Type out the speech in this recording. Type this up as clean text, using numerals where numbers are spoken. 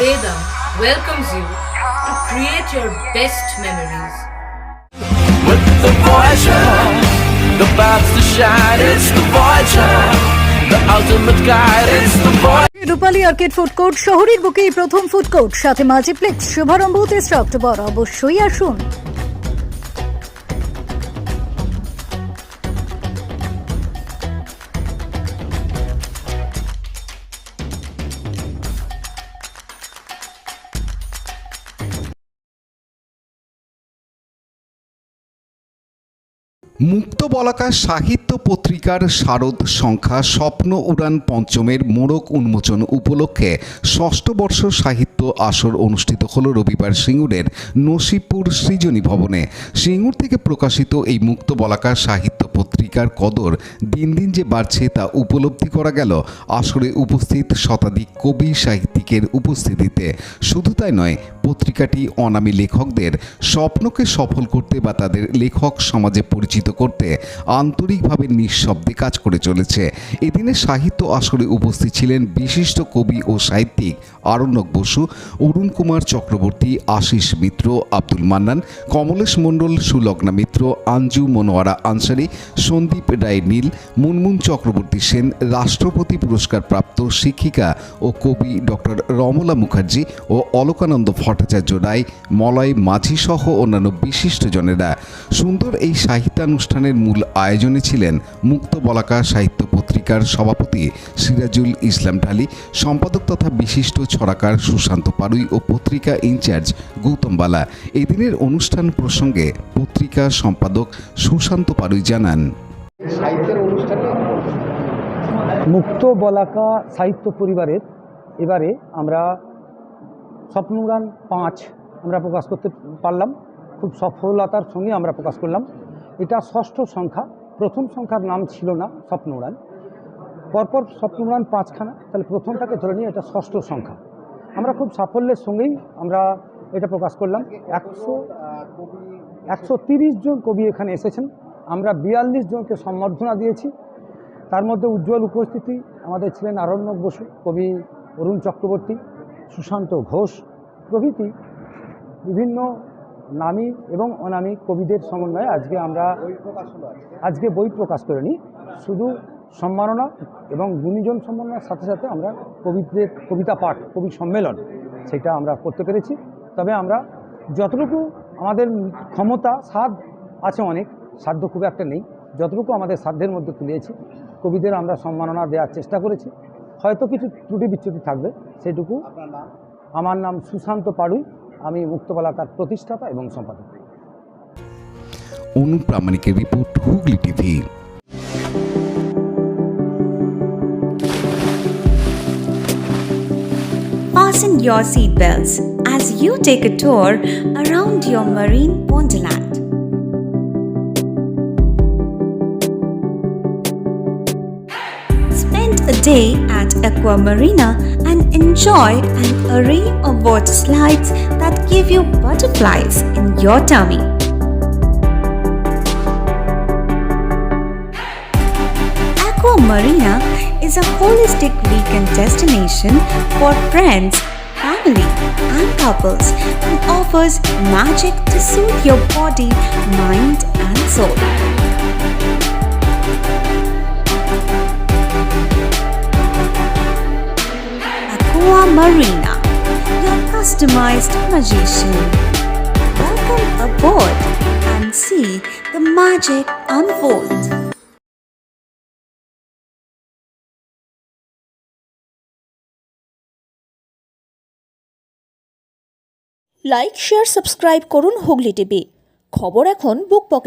Vedam welcomes you to create your best memories. With the Voyager, the paths to shine, it's the Voyager, the ultimate guide, it's the Voyager. Rupali arcade food court শহরের বুকেই প্রথম food court, সাথে multiplex. শুভারম্ভ 23 October, অবশ্যই আসুন। মুক্ত বলাকা সাহিত্য পত্রিকার শারদ সংখ্যা স্বপ্ন উড়ান পঞ্চমের মোড়ক উন্মোচন উপলক্ষে ষষ্ঠ বর্ষ সাহিত্য আসর অনুষ্ঠিত হল রবিবার সিঙ্গুরের নসিবপুর সৃজনী ভবনে। সিঙ্গুর থেকে প্রকাশিত এই মুক্ত বলাকা সাহিত্য পত্রিকার কদর দিন দিন যে বাড়ছে তা উপলব্ধি করা গেল আসরে উপস্থিত শতাধিক কবি সাহিত্যিকের উপস্থিতিতে। শুধু তাই নয়, পত্রিকাটি অনামী লেখকদের স্বপ্নকে সফল করতে বা তাদের লেখক সমাজে পরিচিত করতে আন্তরিকভাবে নিঃশব্দে কাজ করে চলেছে। এদিনে সাহিত্য আসরে উপস্থিত ছিলেন বিশিষ্ট কবি ও সাহিত্যিক আরণ্যক বসু, অরুণ কুমার চক্রবর্তী, আশিস মিত্র, আব্দুল মান্নান, কমলেশ মণ্ডল, সুলগ্না মিত্র, আঞ্জু মনোয়ারা আনসারি, সন্দীপ রায় নীল, মুনমুন চক্রবর্তী সেন, রাষ্ট্রপতি পুরস্কার প্রাপ্ত শিক্ষিকা ও কবি ডক্টর রমলা মুখার্জি ও অলকানন্দ ভট্টাচার্য রায়, মলয় মাঝি সহ অন্যান্য বিশিষ্টজনেরা। সুন্দর এই সাহিত্যানুষ্ঠানের মূল আয়োজনে ছিলেন মুক্ত বলাকা সাহিত্য পত্রিকার সভাপতি সিরাজুল ইসলাম ঢালি, সম্পাদক তথা বিশিষ্ট ছড়াকার সুশান্ত পাড়ুই ও পত্রিকা ইনচার্জ গৌতম বালা। এদিনের অনুষ্ঠান প্রসঙ্গে পত্রিকা সম্পাদক সুশান্ত পাড়ুই জানান, সাহিত্যের অনুষ্ঠানে মুক্ত বলাকা সাহিত্য পরিবারের এবারে আমরা স্বপ্নগান 5 আমরা প্রকাশ করতে পারলাম। খুব সফলতার সঙ্গে আমরা প্রকাশ করলাম। এটা ষষ্ঠ সংখ্যা। প্রথম সংখ্যার নাম ছিল না স্বপ্নগান, পরপর স্বপ্নগান 5খানা, তাহলে প্রথমটাকে ধরে নিয়ে এটা ষষ্ঠ সংখ্যা। আমরা খুব সাফল্যের সঙ্গেই আমরা এটা প্রকাশ করলাম। 130 জন কবি এখানে এসেছেন। আমরা 42 জনকে সম্বর্ধনা দিয়েছি। তার মধ্যে উজ্জ্বল উপস্থিতি আমাদের ছিলেন আরণ্যক বসু, কবি অরুণ চক্রবর্তী, সুশান্ত ঘোষ প্রভৃতি বিভিন্ন নামী এবং অনামী কবিদের সমন্বয়ে আজকে বই প্রকাশ করিনি। শুধু সম্মাননা এবং গুণীজন সম্মাননার সাথে সাথে আমরা কবিদের কবিতা পাঠ, কবি সম্মেলন সেটা আমরা করতে পেরেছি। তবে আমরা যতটুকু আমাদের ক্ষমতা, সাধ আছে, অনেক সাধ্য খুব একটা নেই, যতটুকু আমাদের সাধ্যের মধ্যে তুলেছি কবিদের আমরা সম্মাননা দেওয়ার চেষ্টা করেছি। হয়তো কিছু ত্রুটি বিচ্যুতি থাকবে, সেটুকু। আমার নাম সুশান্ত পাড়ুই, আমি মুক্ত বলাকার প্রতিষ্ঠাতা এবং সম্পাদক। অনুপ্রামাণিকের রিপোর্ট, Hooghly TV. Fasten your seatbelts as you take a tour around your marine wonderland. Spend a day at Aqua Marina and enjoy an array of water slides that give you butterflies in your tummy. Aqua Marina is a holistic weekend destination for friends, family, and couples and offers magic to soothe your body, mind, and soul. Aqua Marina, your customized magician. Welcome aboard and see the magic unfold. Like, share, subscribe করুন Hooghly TV. খবর এখন বুক পকেটে।